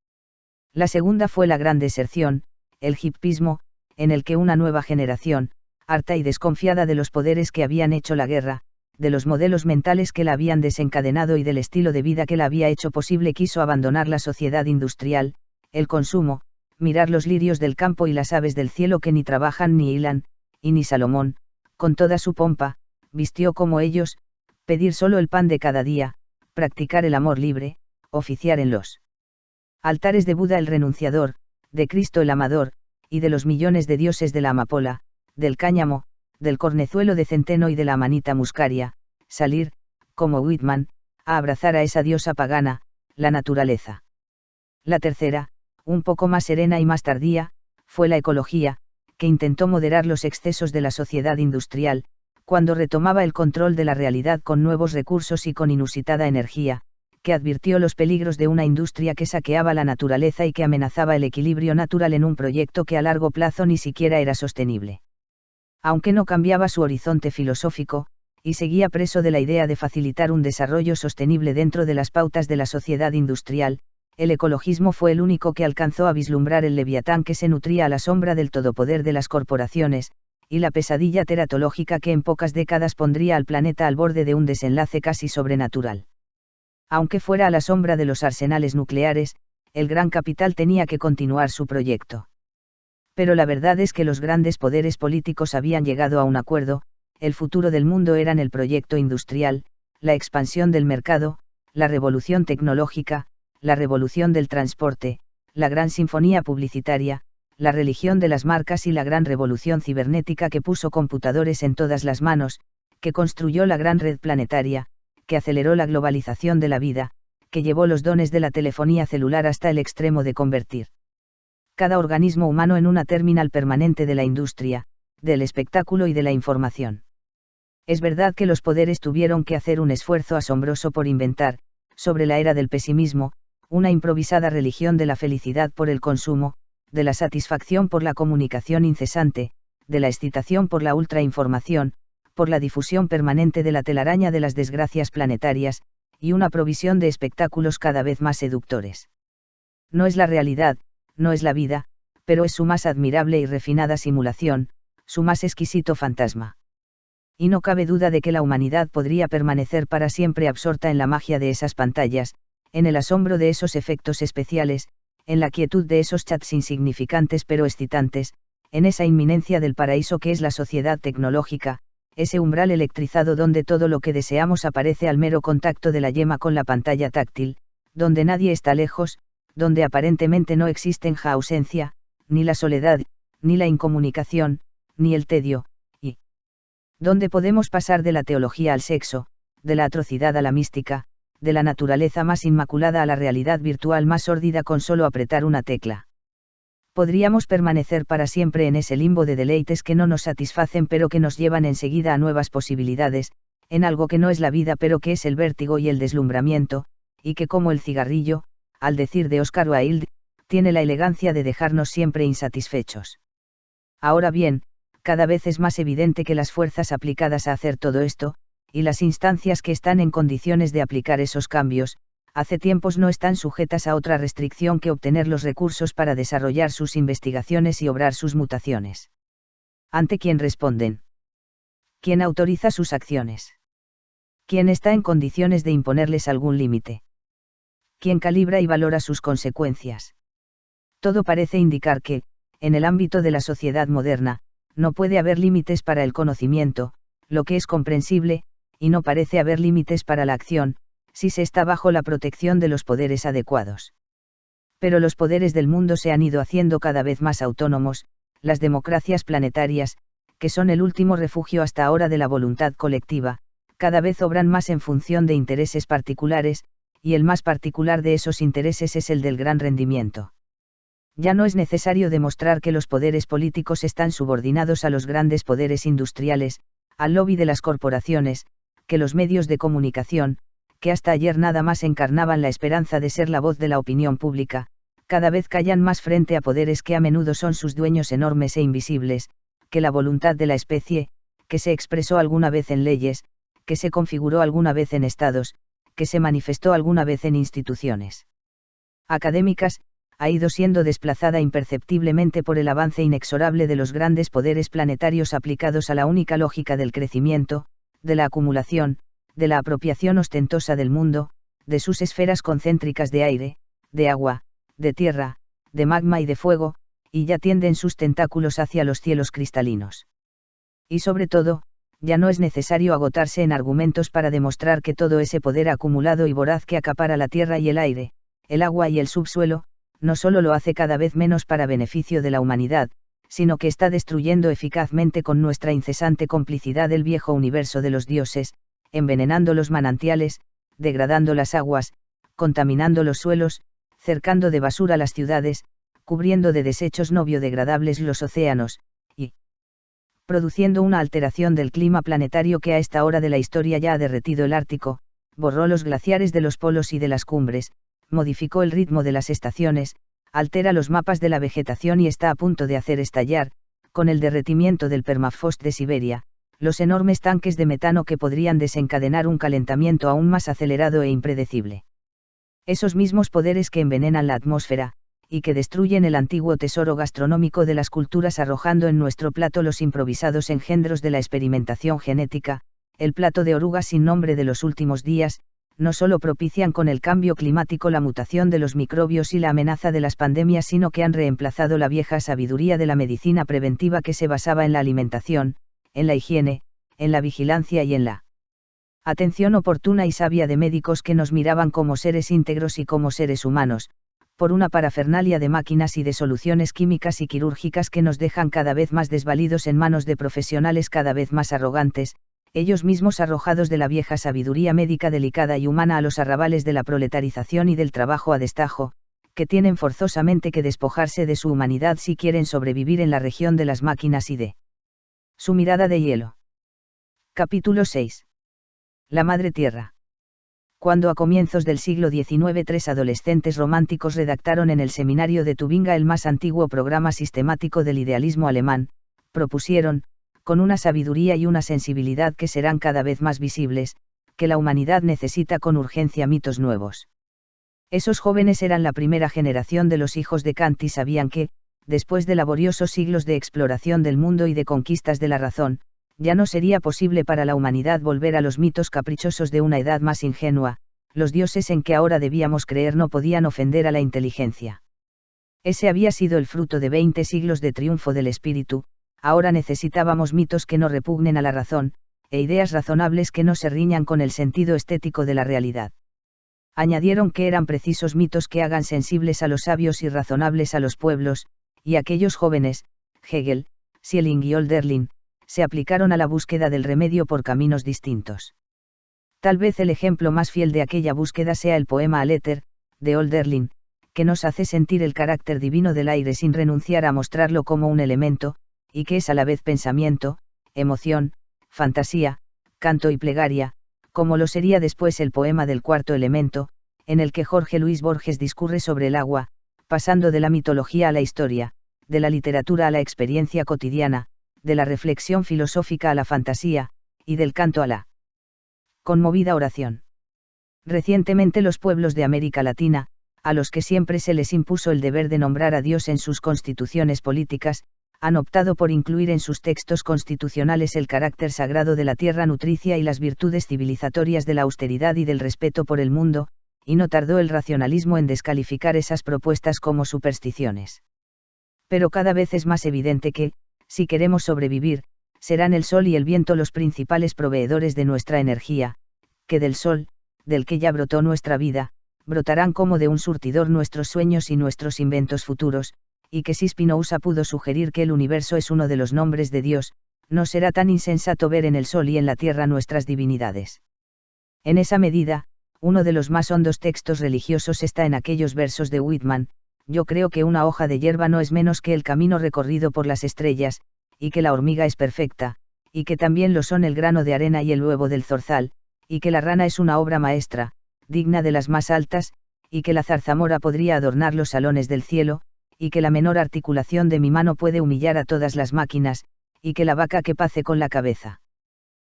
La segunda fue la gran deserción, el hippismo, en el que una nueva generación, harta y desconfiada de los poderes que habían hecho la guerra, de los modelos mentales que la habían desencadenado y del estilo de vida que la había hecho posible, quiso abandonar la sociedad industrial, el consumo, mirar los lirios del campo y las aves del cielo que ni trabajan ni hilan, y ni Salomón, con toda su pompa, vistió como ellos, pedir solo el pan de cada día, practicar el amor libre, oficiar en los altares de Buda el renunciador, de Cristo el amador, y de los millones de dioses de la amapola, del cáñamo, del cornezuelo de centeno y de la amanita muscaria, salir, como Whitman, a abrazar a esa diosa pagana, la naturaleza. La tercera, un poco más serena y más tardía, fue la ecología, que intentó moderar los excesos de la sociedad industrial, cuando retomaba el control de la realidad con nuevos recursos y con inusitada energía, que advirtió los peligros de una industria que saqueaba la naturaleza y que amenazaba el equilibrio natural en un proyecto que a largo plazo ni siquiera era sostenible. Aunque no cambiaba su horizonte filosófico, y seguía preso de la idea de facilitar un desarrollo sostenible dentro de las pautas de la sociedad industrial, el ecologismo fue el único que alcanzó a vislumbrar el leviatán que se nutría a la sombra del todopoder de las corporaciones, y la pesadilla teratológica que en pocas décadas pondría al planeta al borde de un desenlace casi sobrenatural. Aunque fuera a la sombra de los arsenales nucleares, el gran capital tenía que continuar su proyecto. Pero la verdad es que los grandes poderes políticos habían llegado a un acuerdo: el futuro del mundo eran el proyecto industrial, la expansión del mercado, la revolución tecnológica, la revolución del transporte, la gran sinfonía publicitaria, la religión de las marcas y la gran revolución cibernética que puso computadores en todas las manos, que construyó la gran red planetaria, que aceleró la globalización de la vida, que llevó los dones de la telefonía celular hasta el extremo de convertir cada organismo humano en una terminal permanente de la industria, del espectáculo y de la información. Es verdad que los poderes tuvieron que hacer un esfuerzo asombroso por inventar, sobre la era del pesimismo, una improvisada religión de la felicidad por el consumo, de la satisfacción por la comunicación incesante, de la excitación por la ultrainformación, por la difusión permanente de la telaraña de las desgracias planetarias, y una provisión de espectáculos cada vez más seductores. No es la realidad, no es la vida, pero es su más admirable y refinada simulación, su más exquisito fantasma. Y no cabe duda de que la humanidad podría permanecer para siempre absorta en la magia de esas pantallas, en el asombro de esos efectos especiales, en la quietud de esos chats insignificantes pero excitantes, en esa inminencia del paraíso que es la sociedad tecnológica, ese umbral electrizado donde todo lo que deseamos aparece al mero contacto de la yema con la pantalla táctil, donde nadie está lejos, donde aparentemente no existen la ausencia, ni la soledad, ni la incomunicación, ni el tedio, y donde podemos pasar de la teología al sexo, de la atrocidad a la mística, de la naturaleza más inmaculada a la realidad virtual más sórdida con solo apretar una tecla. Podríamos permanecer para siempre en ese limbo de deleites que no nos satisfacen pero que nos llevan enseguida a nuevas posibilidades, en algo que no es la vida pero que es el vértigo y el deslumbramiento, y que como el cigarrillo, al decir de Oscar Wilde, tiene la elegancia de dejarnos siempre insatisfechos. Ahora bien, cada vez es más evidente que las fuerzas aplicadas a hacer todo esto, y las instancias que están en condiciones de aplicar esos cambios, hace tiempos no están sujetas a otra restricción que obtener los recursos para desarrollar sus investigaciones y obrar sus mutaciones. ¿Ante quién responden? ¿Quién autoriza sus acciones? ¿Quién está en condiciones de imponerles algún límite? ¿Quién calibra y valora sus consecuencias? Todo parece indicar que, en el ámbito de la sociedad moderna, no puede haber límites para el conocimiento, lo que es comprensible, y no parece haber límites para la acción, si se está bajo la protección de los poderes adecuados. Pero los poderes del mundo se han ido haciendo cada vez más autónomos, las democracias planetarias, que son el último refugio hasta ahora de la voluntad colectiva, cada vez obran más en función de intereses particulares, y el más particular de esos intereses es el del gran rendimiento. Ya no es necesario demostrar que los poderes políticos están subordinados a los grandes poderes industriales, al lobby de las corporaciones, que los medios de comunicación, que hasta ayer nada más encarnaban la esperanza de ser la voz de la opinión pública, cada vez callan más frente a poderes que a menudo son sus dueños enormes e invisibles, que la voluntad de la especie, que se expresó alguna vez en leyes, que se configuró alguna vez en estados, que se manifestó alguna vez en instituciones académicas, ha ido siendo desplazada imperceptiblemente por el avance inexorable de los grandes poderes planetarios aplicados a la única lógica del crecimiento, de la acumulación, de la apropiación ostentosa del mundo, de sus esferas concéntricas de aire, de agua, de tierra, de magma y de fuego, y ya tienden sus tentáculos hacia los cielos cristalinos. Y sobre todo, ya no es necesario agotarse en argumentos para demostrar que todo ese poder acumulado y voraz que acapara la tierra y el aire, el agua y el subsuelo, no solo lo hace cada vez menos para beneficio de la humanidad, sino que está destruyendo eficazmente con nuestra incesante complicidad el viejo universo de los dioses, envenenando los manantiales, degradando las aguas, contaminando los suelos, cercando de basura las ciudades, cubriendo de desechos no biodegradables los océanos, y produciendo una alteración del clima planetario que a esta hora de la historia ya ha derretido el Ártico, borró los glaciares de los polos y de las cumbres, modificó el ritmo de las estaciones, altera los mapas de la vegetación y está a punto de hacer estallar, con el derretimiento del permafrost de Siberia, los enormes tanques de metano que podrían desencadenar un calentamiento aún más acelerado e impredecible. Esos mismos poderes que envenenan la atmósfera, y que destruyen el antiguo tesoro gastronómico de las culturas arrojando en nuestro plato los improvisados engendros de la experimentación genética, el plato de orugas sin nombre de los últimos días, no solo propician con el cambio climático la mutación de los microbios y la amenaza de las pandemias, sino que han reemplazado la vieja sabiduría de la medicina preventiva que se basaba en la alimentación, en la higiene, en la vigilancia y en la atención oportuna y sabia de médicos que nos miraban como seres íntegros y como seres humanos, por una parafernalia de máquinas y de soluciones químicas y quirúrgicas que nos dejan cada vez más desvalidos en manos de profesionales cada vez más arrogantes, ellos mismos arrojados de la vieja sabiduría médica delicada y humana a los arrabales de la proletarización y del trabajo a destajo, que tienen forzosamente que despojarse de su humanidad si quieren sobrevivir en la región de las máquinas y de su mirada de hielo. Capítulo 6. La Madre Tierra. Cuando a comienzos del siglo XIX 3 adolescentes románticos redactaron en el seminario de Tubinga el más antiguo programa sistemático del idealismo alemán, propusieron, con una sabiduría y una sensibilidad que serán cada vez más visibles, que la humanidad necesita con urgencia mitos nuevos. Esos jóvenes eran la primera generación de los hijos de Kant y sabían que, después de laboriosos siglos de exploración del mundo y de conquistas de la razón, ya no sería posible para la humanidad volver a los mitos caprichosos de una edad más ingenua, los dioses en que ahora debíamos creer no podían ofender a la inteligencia. Ese había sido el fruto de 20 siglos de triunfo del espíritu, ahora necesitábamos mitos que no repugnen a la razón, e ideas razonables que no se riñan con el sentido estético de la realidad. Añadieron que eran precisos mitos que hagan sensibles a los sabios y razonables a los pueblos, y aquellos jóvenes, Hegel, Schelling y Hölderlin, se aplicaron a la búsqueda del remedio por caminos distintos. Tal vez el ejemplo más fiel de aquella búsqueda sea el poema Al Éter, de Hölderlin, que nos hace sentir el carácter divino del aire sin renunciar a mostrarlo como un elemento, y que es a la vez pensamiento, emoción, fantasía, canto y plegaria, como lo sería después el poema del cuarto elemento, en el que Jorge Luis Borges discurre sobre el agua, pasando de la mitología a la historia, de la literatura a la experiencia cotidiana, de la reflexión filosófica a la fantasía, y del canto a la conmovida oración. Recientemente los pueblos de América Latina, a los que siempre se les impuso el deber de nombrar a Dios en sus constituciones políticas, han optado por incluir en sus textos constitucionales el carácter sagrado de la tierra nutricia y las virtudes civilizatorias de la austeridad y del respeto por el mundo, y no tardó el racionalismo en descalificar esas propuestas como supersticiones. Pero cada vez es más evidente que, si queremos sobrevivir, serán el sol y el viento los principales proveedores de nuestra energía, que del sol, del que ya brotó nuestra vida, brotarán como de un surtidor nuestros sueños y nuestros inventos futuros, y que si Spinoza pudo sugerir que el universo es uno de los nombres de Dios, no será tan insensato ver en el sol y en la tierra nuestras divinidades. En esa medida, uno de los más hondos textos religiosos está en aquellos versos de Whitman: yo creo que una hoja de hierba no es menos que el camino recorrido por las estrellas, y que la hormiga es perfecta, y que también lo son el grano de arena y el huevo del zorzal, y que la rana es una obra maestra, digna de las más altas, y que la zarzamora podría adornar los salones del cielo, y que la menor articulación de mi mano puede humillar a todas las máquinas, y que la vaca que pace con la cabeza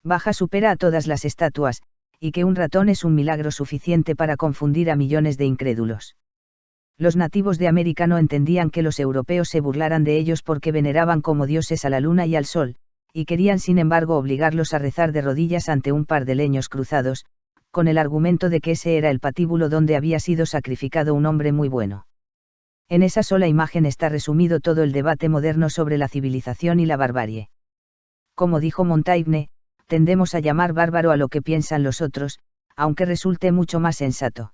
baja supera a todas las estatuas, y que un ratón es un milagro suficiente para confundir a millones de incrédulos. Los nativos de América no entendían que los europeos se burlaran de ellos porque veneraban como dioses a la luna y al sol, y querían sin embargo obligarlos a rezar de rodillas ante un par de leños cruzados, con el argumento de que ese era el patíbulo donde había sido sacrificado un hombre muy bueno. En esa sola imagen está resumido todo el debate moderno sobre la civilización y la barbarie. Como dijo Montaigne, tendemos a llamar bárbaro a lo que piensan los otros, aunque resulte mucho más sensato.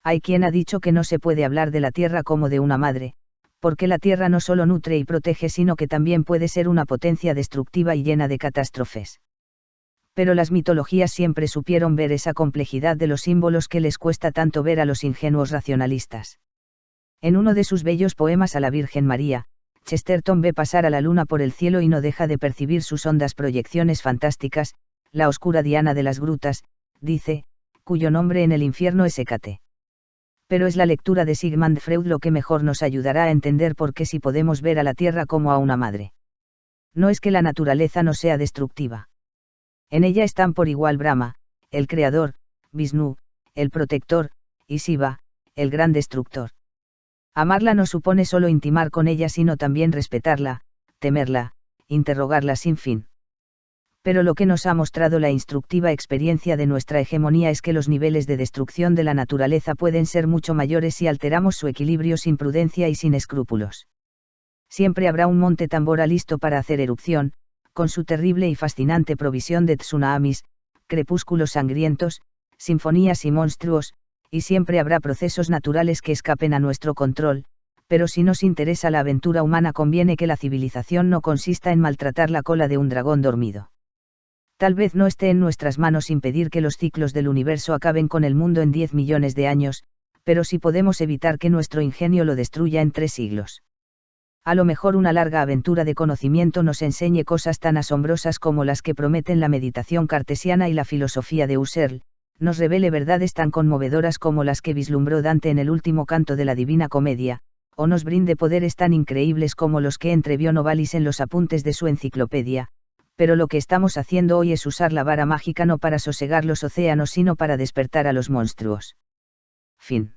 Hay quien ha dicho que no se puede hablar de la tierra como de una madre, porque la tierra no solo nutre y protege sino que también puede ser una potencia destructiva y llena de catástrofes. Pero las mitologías siempre supieron ver esa complejidad de los símbolos que les cuesta tanto ver a los ingenuos racionalistas. En uno de sus bellos poemas a la Virgen María, Chesterton ve pasar a la luna por el cielo y no deja de percibir sus hondas proyecciones fantásticas, la oscura Diana de las grutas, dice, cuyo nombre en el infierno es Hécate. Pero es la lectura de Sigmund Freud lo que mejor nos ayudará a entender por qué si podemos ver a la Tierra como a una madre. No es que la naturaleza no sea destructiva. En ella están por igual Brahma, el creador, Vishnu, el protector, y Shiva, el gran destructor. Amarla no supone solo intimar con ella sino también respetarla, temerla, interrogarla sin fin. Pero lo que nos ha mostrado la instructiva experiencia de nuestra hegemonía es que los niveles de destrucción de la naturaleza pueden ser mucho mayores si alteramos su equilibrio sin prudencia y sin escrúpulos. Siempre habrá un monte Tambora listo para hacer erupción, con su terrible y fascinante provisión de tsunamis, crepúsculos sangrientos, sinfonías y monstruos, y siempre habrá procesos naturales que escapen a nuestro control, pero si nos interesa la aventura humana conviene que la civilización no consista en maltratar la cola de un dragón dormido. Tal vez no esté en nuestras manos impedir que los ciclos del universo acaben con el mundo en 10 millones de años, pero sí podemos evitar que nuestro ingenio lo destruya en 3 siglos. A lo mejor una larga aventura de conocimiento nos enseñe cosas tan asombrosas como las que prometen la meditación cartesiana y la filosofía de Husserl, nos revele verdades tan conmovedoras como las que vislumbró Dante en el último canto de la Divina Comedia, o nos brinde poderes tan increíbles como los que entrevió Novalis en los apuntes de su enciclopedia, pero lo que estamos haciendo hoy es usar la vara mágica no para sosegar los océanos sino para despertar a los monstruos. Fin.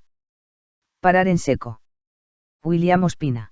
Parar en seco. William Ospina.